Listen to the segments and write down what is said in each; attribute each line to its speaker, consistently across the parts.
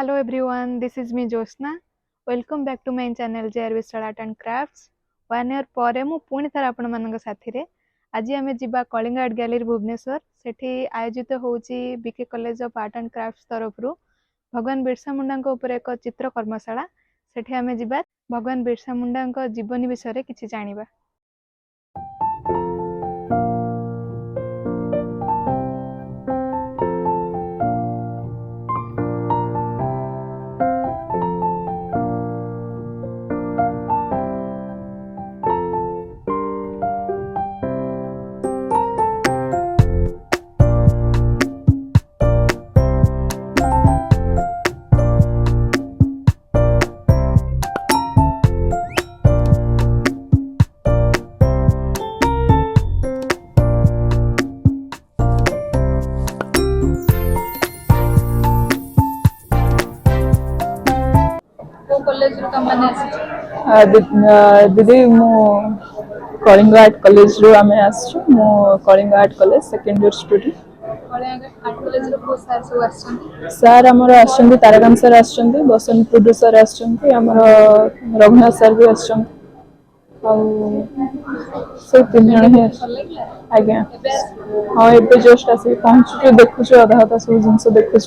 Speaker 1: Hello everyone, this is me Josna. Welcome back to my channel JR Vishal Art and Crafts. 1 year ପରେ ମୁଁ ପୁଣି ଥରେ ଆପଣମାନଙ୍କ ସାଥିରେ ଆଜି ଆମେ ଯିବା କଳିଙ୍ଗ ଆର୍ଟ ଗ୍ୟାଲେରୀ ଭୁବନେଶ୍ୱର। ସେଠି ଆୟୋଜିତ ହେଉଛି BK college of art and crafts ତରଫରୁ ଭଗବାନ ବିର୍ସା ମୁଣ୍ଡାଙ୍କ ଉପରେ ଏକ ଚିତ୍ର କର୍ମଶାଳା। ସେଠି ଆମେ ଯିବା ଭଗବାନ ବିର୍ସା ମୁଣ୍ଡାଙ୍କ ଜୀବନୀ ବିଷୟରେ କିଛି ଜାଣିବା।
Speaker 2: दीदी मु कलिंग आर्ट कॉलेज रो आमे आसछु मु Kalinga art college second year student sir हमर आछंती ताराकांत सर आछंती बसंत प्रोड्यूसर आछंती हमर रघुनाथ सर भी आछंती से तीन जण ही आज्ञा हाँ एबे जस्ट आसी पहुंचु देखु अधा अधा सब जिनस देखु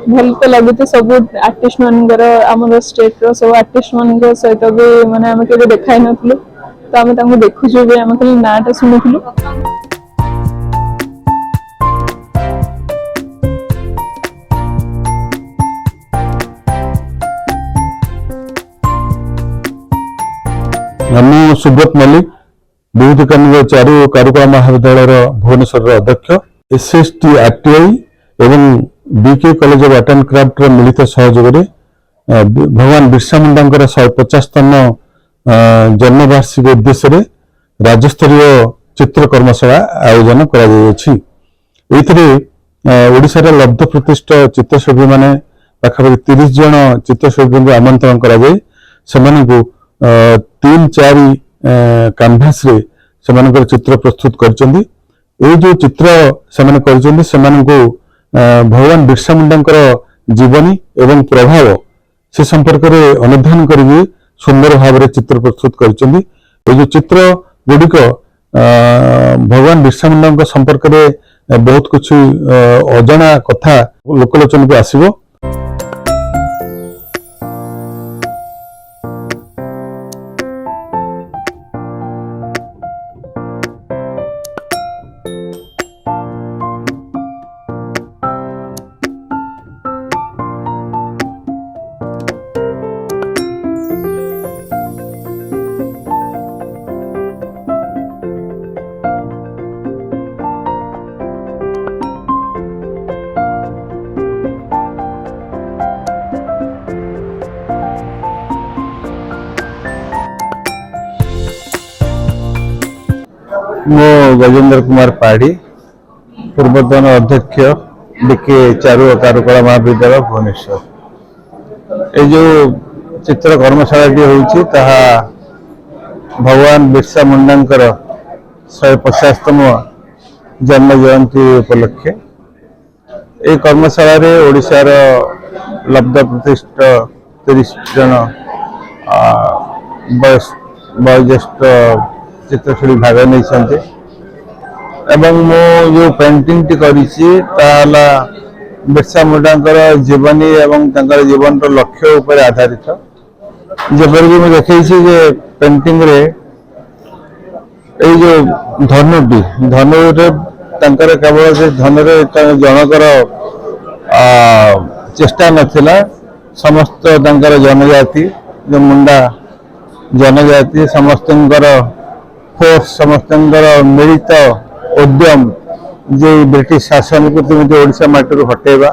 Speaker 2: भल तो लगे सब आर्टिस्ट मानकर आम स्टेट रो सब आर्टिस्ट मान सहित भी माने आम के देखा नथिलु तो आम तांको देखुछु भी आम खाली नाटा सुनिथिलु
Speaker 3: हम सुब्रत मल्लिक विभूति कन्या चारु कारुकला महाविद्यालय भुवनेश्वर अध्यक्ष एसएसटी आरटीआई एवं BK college of art and craft मिलित सहयोग भगवान बिरसा मुंडा 150तम जन्मवार्षिकी उद्देश्य राज्यस्तरीय चित्र कर्मशाला आयोजन ओडिशार लब्ध प्रतिष्ठ चित्रशिल्पी माने पाखापाखि 30 जन चित्रशिल्पी आमंत्रण करा 3-4 कैनभास रे सेमानकर चित्र प्रस्तुत करचंदी। ए जो चित्र सेमाने करचंदी सेमानकु भगवान बिरसा मुंडांकर जीवनी एवं प्रभाव से संपर्क में अनुधान करी सुंदर भाव में चित्र प्रस्तुत करचंदी। ए जो चित्र गुड़िक भगवान बिरसा मुंडा संपर्क में बहुत कुछ अजाणा कथा लोकलोचन को आसीबो। मो गजेंद्र कुमार पाड़ी पूर्वतन अध्यक्ष बीके चारु कारुकला महाविद्यालय भुवनेश्वर। ये जो चित्र कर्मशाला होती भगवान बिरसा मुंडा 150तम जन्म जयंती उपलक्षे ये कर्मशाला ओडिशार लब्ध प्रतिष्ठ 30 जन वयोज्येष्ठ चित्रशिल्पी भाग नहीं एवं मो जो पेंटिंग टी करी बिरसा मुंडा जीवनी एवं जीवन लक्ष्य उपर आधारित जबर भी मुझे देखी पेंटिंग रे जो धनुटी धनु केवल से धनु जनकर चेष्टा नथिला समस्त जनजाति जो मुंडा जनजाति समस्त फोर्स समस्त मिलित उद्यम जे ब्रिटिश शासन को तुम ओडिशा माटी हटेबा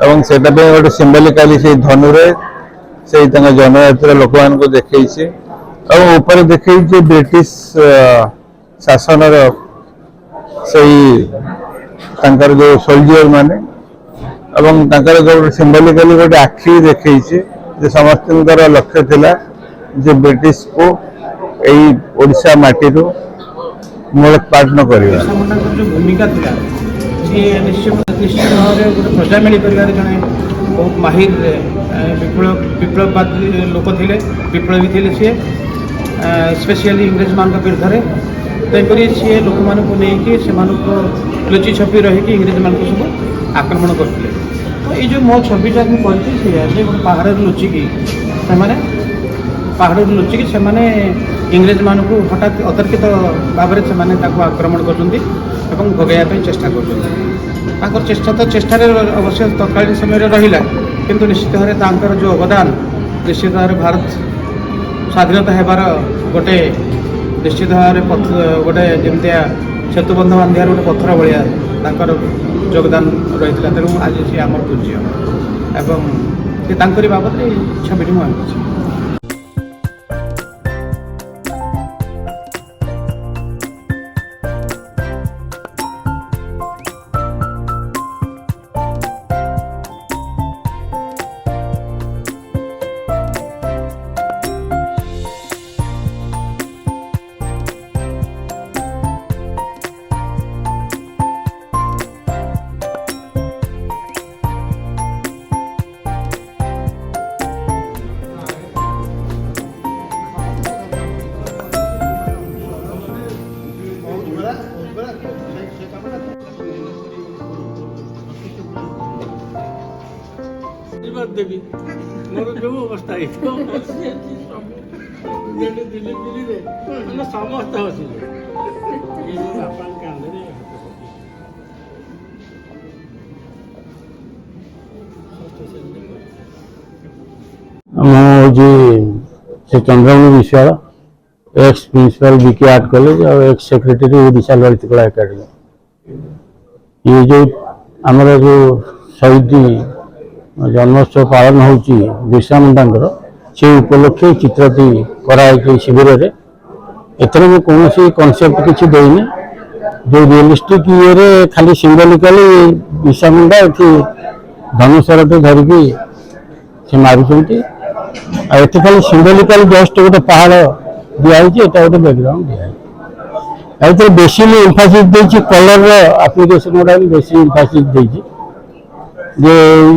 Speaker 3: एवं सेटा पे गोटे सिंबलिकली से धनुरे से जनजातिर लोक मान को देखई ऊपर देखई ब्रिटिश शासन जो सोल्जर माने एवं जो सिंबलिकली गोटे आखि देखई समस्त लक्ष्य थिला जे ब्रिटिश को यही ओडिशा माटी मूलोत्पाटन करवा
Speaker 4: भूमिका थी निश्चित भाव में गोटे प्रजा मिल कर बहुत माहिर विप्लववादी लोक थे, विप्लवी थे सी स्पेशली इंग्रेज मान विरुद्ध में तेणुक सी लोक मानक नहीं से लुचि छपी रही इंग्रेज मान सब आक्रमण करते। तो ये जो मो छविटा मुझे गोटे पहाड़ लुचिकी से पहाड़ लुचिकी से इंग्रेज मान को हठात अतर्कित भाव में आक्रमण कर भगाइवाई चेष्टा कर चेष्टा तो चेष्टा अवश्य तत्कालीन समय रहा किंतु निश्चित भाव में जो अवदान निश्चित भाव भारत स्वाधीनता होबार गोटे निश्चित भाव में गोटे जमतिया सेतुबंध बांधार गोटे पत्थर भाया योगदान रही है। तेणु आज सी आम पूज्य एवं से बाबद छवि मुझे देवी मोर जो अवस्था समस्त
Speaker 5: से Chandramani Biswal ex principal BK art college और ex secretary Odisha Lalit Kala academy. ये जो आमर जो शहीद जन्मोत्सव पालन होची बिरसा मुंडा से उपलक्षे चित्रटी कराई शिविर में एथर मैं कौन कनसेप्ट किसी देनी जो रियलिस्टिक ये खाली सिंबलिकाली बिरसा मुंडा ये धनुषर धरिकी से मारुंट एत खाली सिंबलिकाली जस्ट गोटे पहाड़ दिखाई गोटे बैकग्राउंड दिखाई बेसी एम्फासिस देती कलर एप्लिकेशन गुड़ा बेसी एम्फासिस देती जे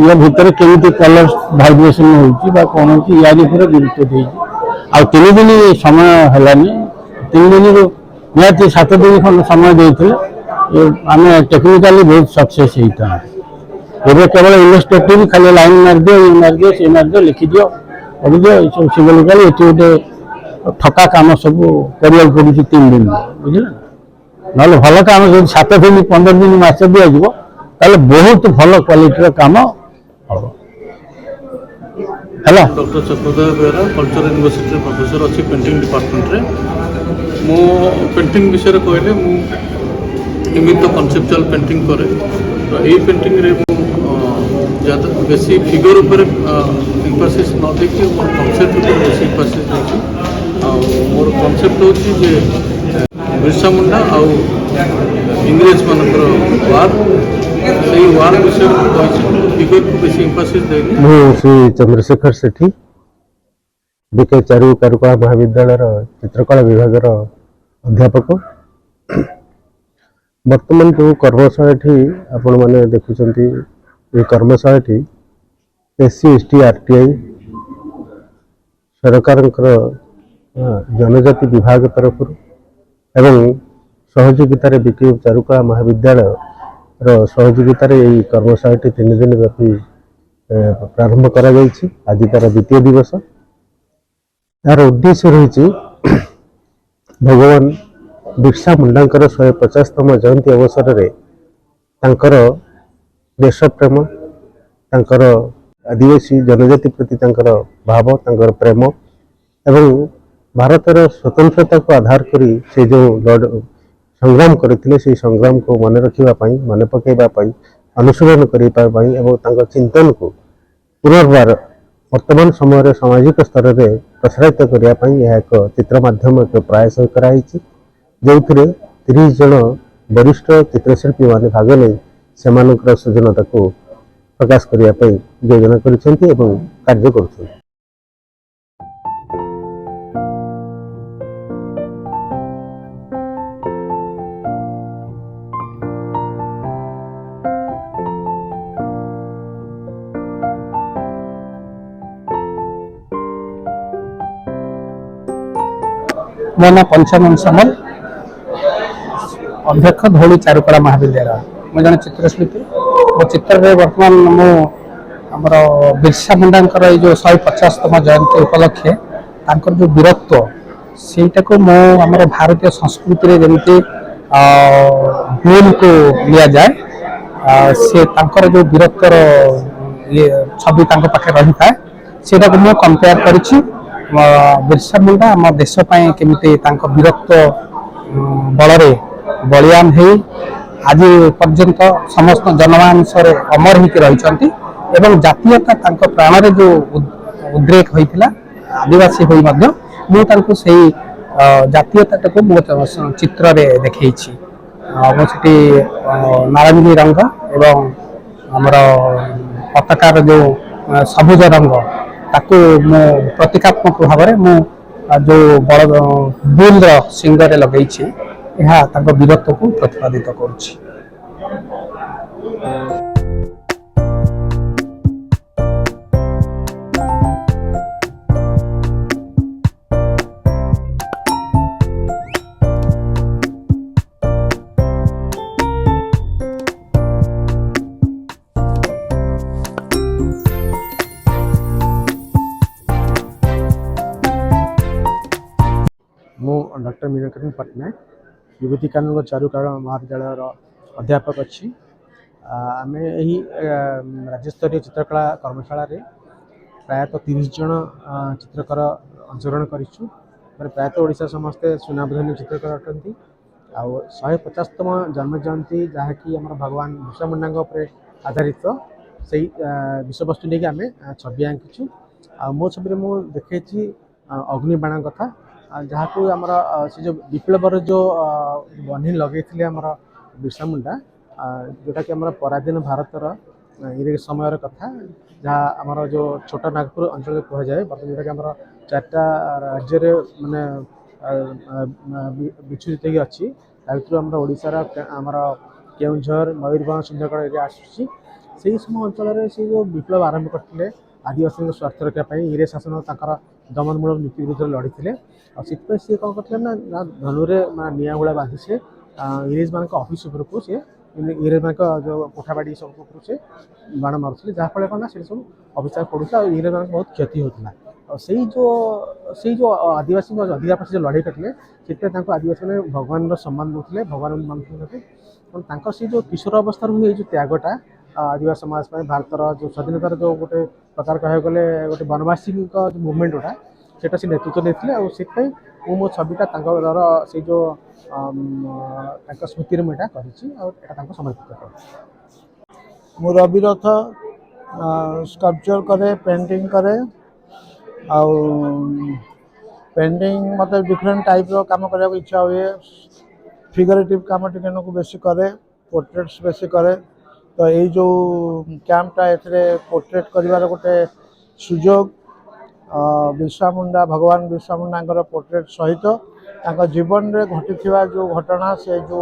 Speaker 5: या भितर केमी कलर भाइब्रेसन होन हो यारी पर गुरुत्व दे आ 3 दिन समय है 3 दिन निहत 7 दिन खंड समय देते आम टेक्निकाली बहुत सक्सेस होता है। केवल इलस्ट्रेटिव खाली लाइन मारिदियो सी मारिदियो लिखिदियो पढ़ दियो ये सब सिंबलिकाली ये गोटे ठका कम सब कर पड़ू 3 दिन बुझे ना भल कम जो 7 दिन 15 दिन मस दिज्व ताले बहुत भल क्वालिटी काम हम है।
Speaker 6: Doctor Chakradhar Behera culture university professor अच्छी पेंटिंग डिपार्टमेंट रे मो पेंटिंग विषय कहले निमित्त कनसेप्चुअल पेंटिंग करे तो यही पेंटिंग रे ज्यादा बेसी फिगर ऊपर एम्फासिस न देखिए मोर कनसेप्ट ऊपर बेसी एम्फासिस देछि मोर कनसेप्ट होछि जे बिरसा मुंडा आउ इंग्रेज मानकर वार से वार विषय फिगर को बेसी एम्फासिस देनी।
Speaker 5: मु श्री चंद्रशेखर सेठी बीके चारू कारुकला महाविद्यालय चित्रकला विभाग अध्यापक। वर्तमान जो कर्मशाला आपण मैंने देखुंट ये कर्मशाला SC/ST RTI सरकार जनजाति विभाग तरफ एवं सहयोगितार बीके चारुकला महाविद्यालय सहयोगितार यही कर्मशाला 3 दिन व्यापी प्रारंभ करा जायछि। आज तार द्वितीय दिवस यार उद्देश्य रही भगवान बिरसा मुंडांकर 150तम जयंती अवसर में तांकर देश प्रेम तांकर आदिवासी जनजाति प्रति तांकर भाव तांकर प्रेम एवं भारतर स्वतंत्रता को आधार करी से जो संग्राम करते से संग्राम को मन रखापी मन पकईवाई अनुशीलन करने एवं तांकर चिंतन को पुनर्बार वर्तमान समय सामाजिक स्तर में प्रसारित करने एक चित्र माध्यम एक प्रयास कराई जो 30 जन वरिष्ठ चित्रशिल्पी मान भाग नहीं से सृजनता को प्रकाश करने योजना कर कार्य कर।
Speaker 7: मो ना पंचानन सामल अध्यक्ष धौली चारुकला महाविद्यालय मैं जन चित्रशिल्पी मो चित्र बर्तमान मु आमर बिरसा मुंडा जो 150तम जयंती उपलक्षे तांकर जो वीरत्व सेटा को मो आमर भारतीय संस्कृति रे जमिति भूल को लिया जाए से तांकर जो वीरत्वर ये छवि तांको पाखे रही था सेटा को मो कंपेयर करिछि बिरसा मुंडा आम देश पई केमिति तांको वीरत्व बलरे बलियान है आज पर्यंत समस्त जनमानस अमर होकर रही एवं जातीयता तांको प्राण रे जो उद्रेक होइथिला आदिवासी होई मध्य मु तांको सेही जातीयता को मो चित्र रे देखैछि मो सेठी नारंगी रंग एवं हमर पताकार जो सबुज रंग ताको मो प्रतीकात्मक भाव में मु जो बड़ बुल सिंगर लगैछि यह तांको वीरत्व को प्रतिपादित करुछि।
Speaker 8: मु डॉक्टर मीनाक्षी पट्टनायक विभूतिकानंद चारुकला महाविद्यालय अध्यापक अच्छी आम यही राज्यस्तरीय चित्रकला कर्मशाला रे प्रायतः 30 जन चित्रकार अंशग्रहण करूँ प्रायतः ओडिशा समस्ते सुनामधन्य चित्रकार अटंती आउ 150तम जन्म जयंती जहाँकि आम भगवान बिरसा मुंडा आधारित से विषयवस्तु लेकिन आम छवि आंकीचु आ मो छवि मु देखी अग्निबाण कथा जहाँ को आमर से जो विप्लवर जो बन्ही लगे आमर बिरसा मुंडा जोटा कि आमर पराधीन भारतर ये समय कथा जहाँ आमर जो छोटा नागपुर अंचल कहुए बर्तमान जोटा कि आमर 4टा राज्य माने विच्छुदित अच्छी भर ओडार आमर केउझर मयूरभंज सुंदरगढ़ एरिया आसूसी से समय अंचल से जो विप्लव आरंभ करते आदिवासी स्वार्थ रखापी इंग्रेज शासन तक दमनमूलक नीति विरुद्ध लड़ी और सी कौन करते ना धनुरे निआ गुड़ा बांधि से इंग्रेज मान ऑफिस उपरकू सी इंग्रेज मान जो कोठाबाड़ी सब उपरू से बाण मारुले जहाँफल कौन ना सब अविचार पड़ूला और इंग्रेज मान बहुत क्षति होता और से जो आदिवासी अधिकार पर लड़ाई करते से आदिवासी मैंने भगवान सम्मान दूसरे भगवान मानते से जो किशोर अवस्था हुए जो त्यागटा आदिवासी समाज में भारतर जो स्वाधीनतार जो गोटे प्रकार कह गले गोटे बनवासी मुवमेंट जोटा सेटा से नेतृत्व देते और से मो छविटा से जो स्मृति में कर समर्पित कर
Speaker 9: मु रविरथ स्कल्पचर करे पेंटिंग करे पेंटिंग मतलब डिफरेंट टाइप रो काम करने को इच्छा हुए फिगरेटिव काम टिके बेसी करे पोर्ट्रेट्स बेसी करे तो ये जो कैंपटा ए पोर्ट्रेट कर गोटे सुजोग बिरसा मुंडा भगवान बिरसा मुंडा पोर्ट्रेट सहित जीवन रे घटी जो घटना से जो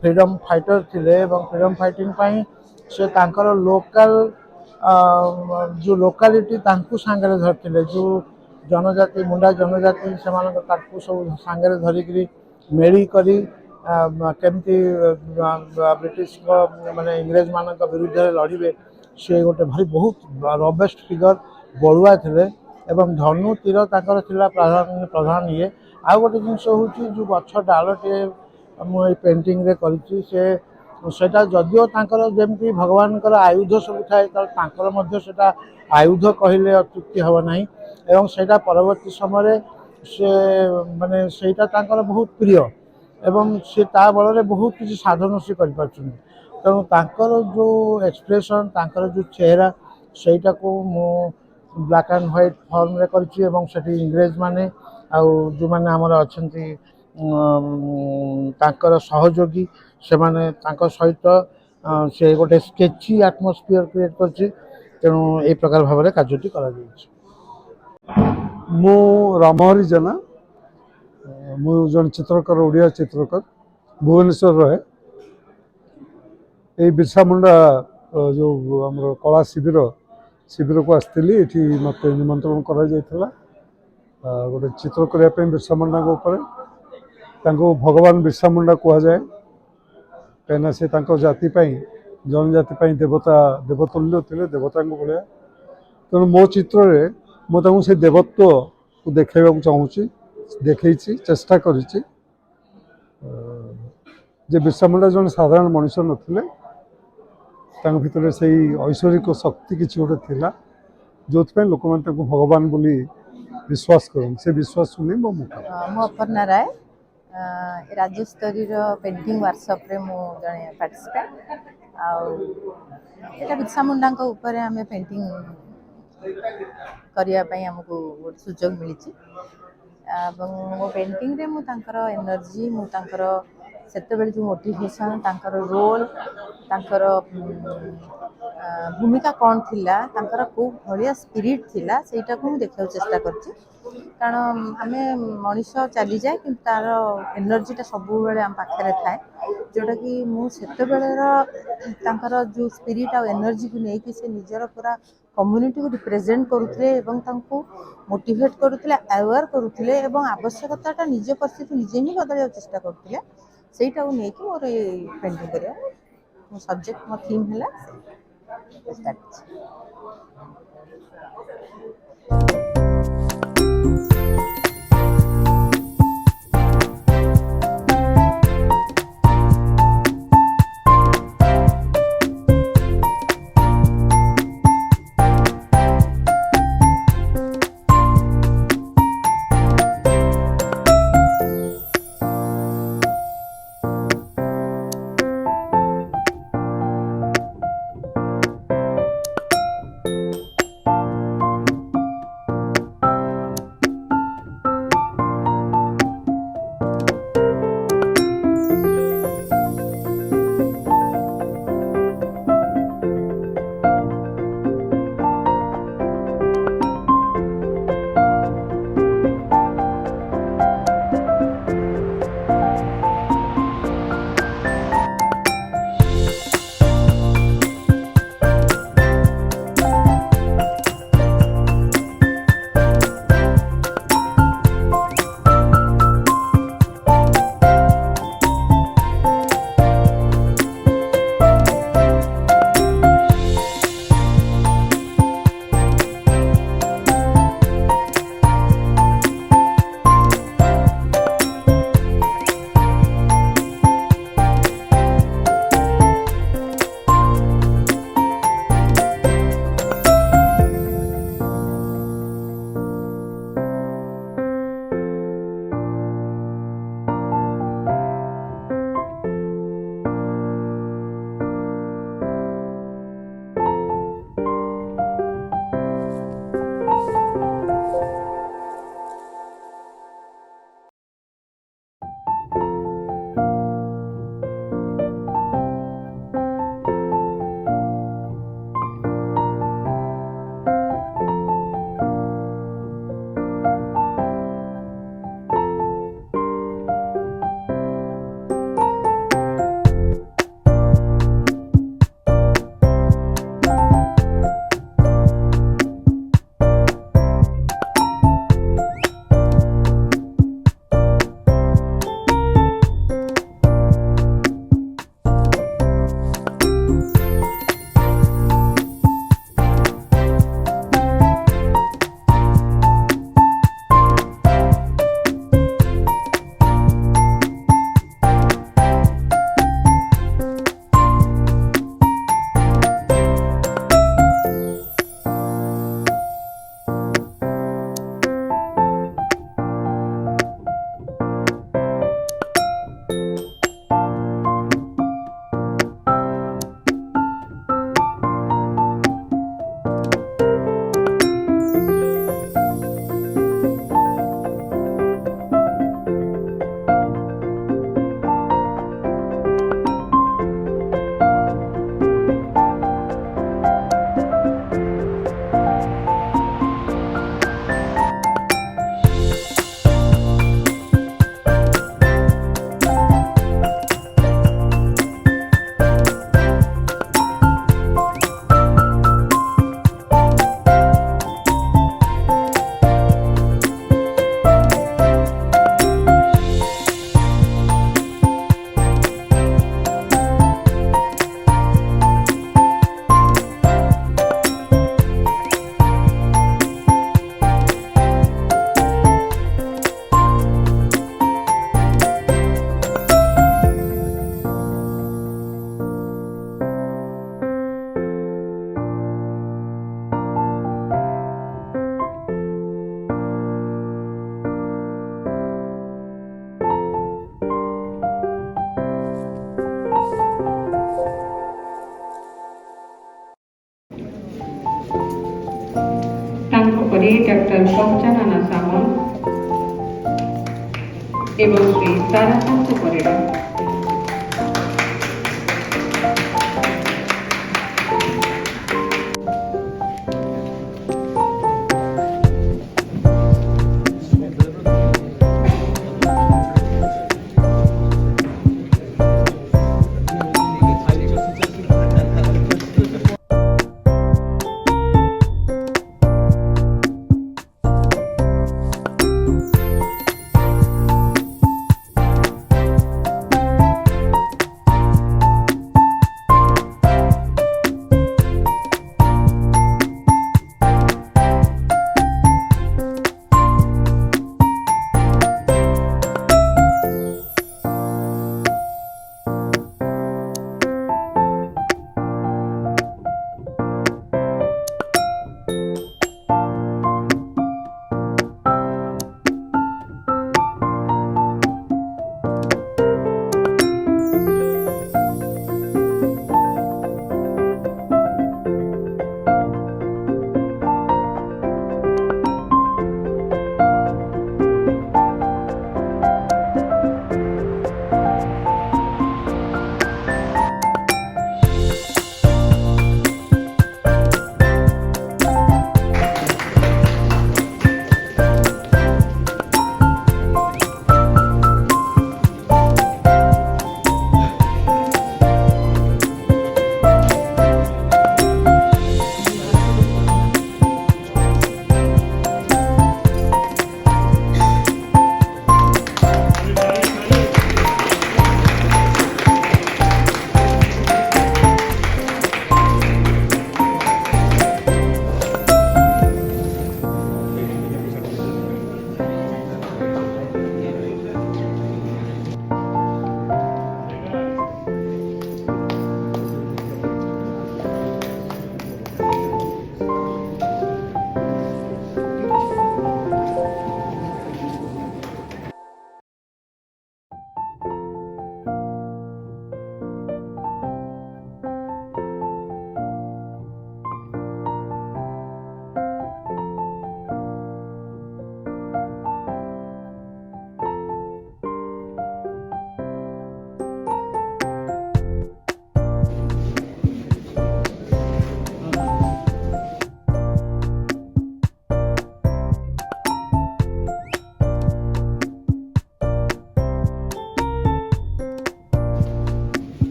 Speaker 9: फ्रीडम फाइटर थिले फ्रीडम फाइटिंग पाई से तांकर लोकल जो लोकालिटी सांगे धरते जो जनजाति मुंडा जनजाति से सब सांगे धरिकी मेली करी केमती ब्रिटिश माने इंग्रेज मान विरुद्ध लड़े सी गोटे भारी बहुत रबेस्ट फिगर बड़ुआ थे एवं धनु तीर ताकर प्रधान ये आउ गोटे जिनस हूँ जो गछ डालटे मुझे पेंटिंग रे करी सेटा जदिओ जमी भगवान आयुध सब थाए आयुध कहले अत्युक्ति हम ना एवं सेटा परवर्ती समय से माने सेटा बहुत प्रिय एवं से ता बल बहुत किसी साधन से कर तेणु तांकर जो एक्सप्रेशन तांकर जो चेहरा सेटा को मु ब्लैक एंड व्हाइट फॉर्म रे करछि एवं सेठी इंग्रेज माने आउ जो माने हमर अछंती तांकर सहयोगी से माने तांकर सहित से गोटे स्केची एटमॉस्फियर क्रिएट करछि तेणु ए प्रकार भाव में कार्यटी करा जायछि।
Speaker 10: मु रामहरि जेना मु जन चित्रकार ओडिया चित्रकार भुवनेश्वर रहे ये बिरसा मुंडा जो आमर कला शिविर को आसती ये मत निमंत्रण कर गोटे चित्र करने बिरसा मुंडा ତାଙ୍କୁ ଭଗବାନ ବିର୍ସା ମୁଣ୍ଡା କୁହାଯାଏ, କାହିଁକିନା ସେ ତାଙ୍କ ଜାତି ପାଇଁ, ଜନଜାତି ପାଇଁ ଦେବତୁଲ୍ୟ ଥିଲେ, ଦେବତାଙ୍କ ଭଳିଆ। ତେଣୁ ମୋ ଚିତ୍ରରେ ମୁଁ ତାଙ୍କୁ ସେ ଦେବତ୍ୱକୁ ଦେଖାଇବାକୁ ଚାହୁଁଛି, ଦେଖେଇଛି, ଚେଷ୍ଟା କରିଛି ଯେ ବିର୍ସା ମୁଣ୍ଡା ଜଣେ ସାଧାରଣ ମଣିଷ ନଥିଲେ, ତାଙ୍କ ଭିତରେ ସେଇ ଐଶ୍ୱରିକ ଶକ୍ତି କିଛି ଗୋଟେ ଥିଲା, ଯେଉଁଥିପାଇଁ ଲୋକମାନେ ତାଙ୍କୁ ଭଗବାନ ବୋଲି ବିଶ୍ୱାସ କରନ୍ତି। ସେ ବିଶ୍ୱାସକୁ ନେଇ ମୋ ମୁଖ।
Speaker 11: ମୁଁ ଅପର୍ଣ୍ଣା ରାୟ, राज्यस्तरीय पेंटिंग वर्कशॉप रे मु जने पार्टिसिपेट आउ बिरसा मुंडा ऊपर आम पेंटिंग करने आमको सुजोग मिली। मो पेंटिंग रे मु तांकर एनर्जी मु तांकर सेतेबेले जो मोटिवेशन तांकर रोल तांकर भूमिका कौन थिला तांकर को भलिया स्पिरिट थिला सेटा को मु देखा चेष्टा करछि। कारण आमे मनीष चली जाए कि तार एनर्जीटा सब बेले आम पाखे थाए, जोटा कि मुझेतर जो स्पिरिट आ एनर्जी को लेकिन से निजर पूरा कम्युनिटी को रिप्रेजेंट करुले मोटिवेट करुले अवेयर करुले आवश्यकता निज परिस्थिति निजे ही बदल चेष्टा करुले सेटा नहीं मोर ये पेंटिंग करिया मो सब्जेक्ट मो थीम है।
Speaker 12: कैप्टन कंचन आना सामल एवं श्री ताराकांत परिड़ा।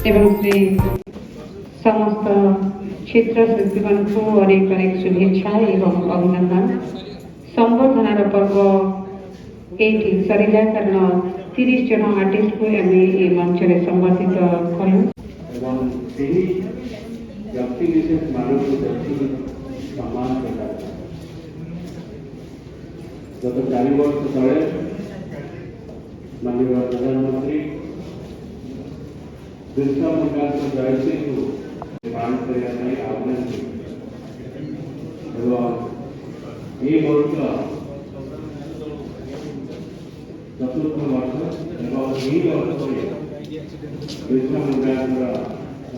Speaker 12: एवं श्री समस्त चित्रशिल्पी मानू अनेक अनेक शुभेच्छा एवं अभिनंदन। संबर्धनार पर्व ये सरला कारण 30 जन आर्टिस्ट को आम ये मंच में संबर्धित कलु।
Speaker 13: गत 4 वर्ष तले माननीय प्रधानमंत्री बिरसा मुंडा जयंती को पालन करने आह्वान ये वर्ष चतुर्थ वर्ष बिरसा मुंडा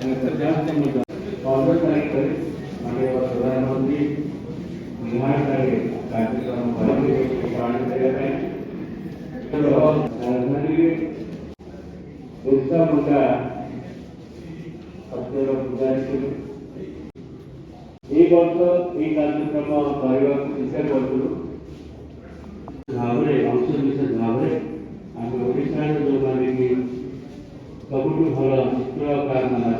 Speaker 13: 50तम 15 तारीख माननीय प्रधानमंत्री कार्यक्रम पालन करने राजधानी बिरसा मुंडा ये वर्ष ये कार्यक्रम करने चिंता करूँ भाव अंशविशेष भाव आम ओडार जो मैंने सबुठ भल चित्रकार मान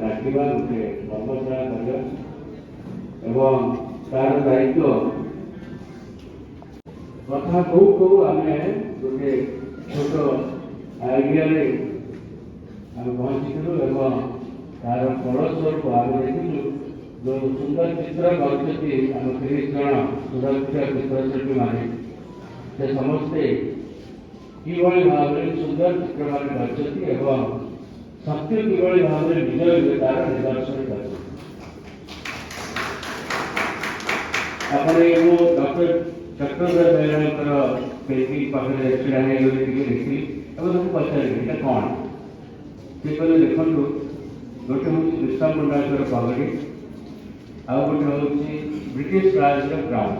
Speaker 13: डाकवा गोटे कर्मशाला एवं तार दायित्व कथा कहू कहू आम गोटे छोट आइडिया पहुँचलु एवं तार फलस्वरूप आम देखु जो सुंदर चित्र करते आम 30 जन सुरक्षा चित्रशिल्पी माने से समस्ते कि भाव में सुंदर चित्र मान करते एवं शक्ति कि भाव में विजय तार निदर्शन कर डॉक्टर चक्रधर बेहरा पेंटिंग पाखे छिड़ा देखी पचारे कौन से देखु गोटे हूँ बिरसा मुंडा पगड़ी ଆଉ ଗୋଟେ ହେଉଛି ବ୍ରିଟିଶ ରାଜର କ୍ରାଉନ୍,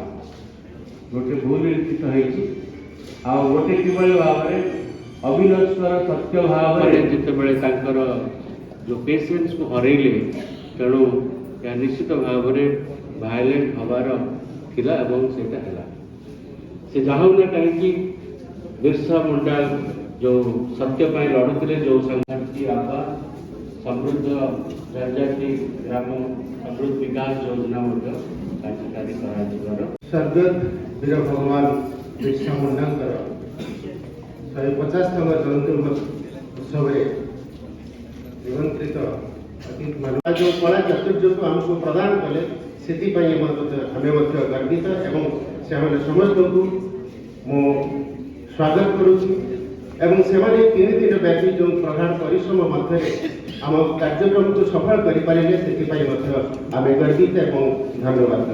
Speaker 13: ଗୋଟେ ଭୁଲ ଲିଖିତ ହେଇଛି। ଆଉ ଗୋଟେ କିଭଳି ଭାବରେ ଅବିନଶ୍ୱର ସତ୍ୟ ଭାବରେ ଯେତେବେଳେ ତାଙ୍କର ଯେଉଁ ପେସେନ୍ସକୁ ହରେଇଲେ, ତେଣୁ ଏହା ନିଶ୍ଚିତ ଭାବରେ ଭାୟୋଲେଣ୍ଟ ହେବାର ଥିଲା ଏବଂ ସେଇଟା ହେଲା। ସେ ଯାହାହେଉନା କାହିଁକି ବିର୍ସା ମୁଣ୍ଡା ଯେଉଁ ସତ୍ୟ ପାଇଁ ଲଢ଼ୁଥିଲେ, ଯେଉଁ ସଂଘାତି ଆବା ସମୃଦ୍ଧ जनजाति ग्राम समृद्ध विकास योजना कार्यकारी स्वर्गत वीर भगवान बिरसा मुंडा 150तम जयंती उत्सव निमंत्रित अतिथि जो कला चातुर्य को आमको प्रदान कले से आम गर्वित एवं से समस्त को मो स्वागत करुच्ची एवं से 3 दिन व्यापी जो प्रधान परिश्रम मध्य आम कार्यक्रम को सफल करें से आम गर्वित एवं धन्यवाद।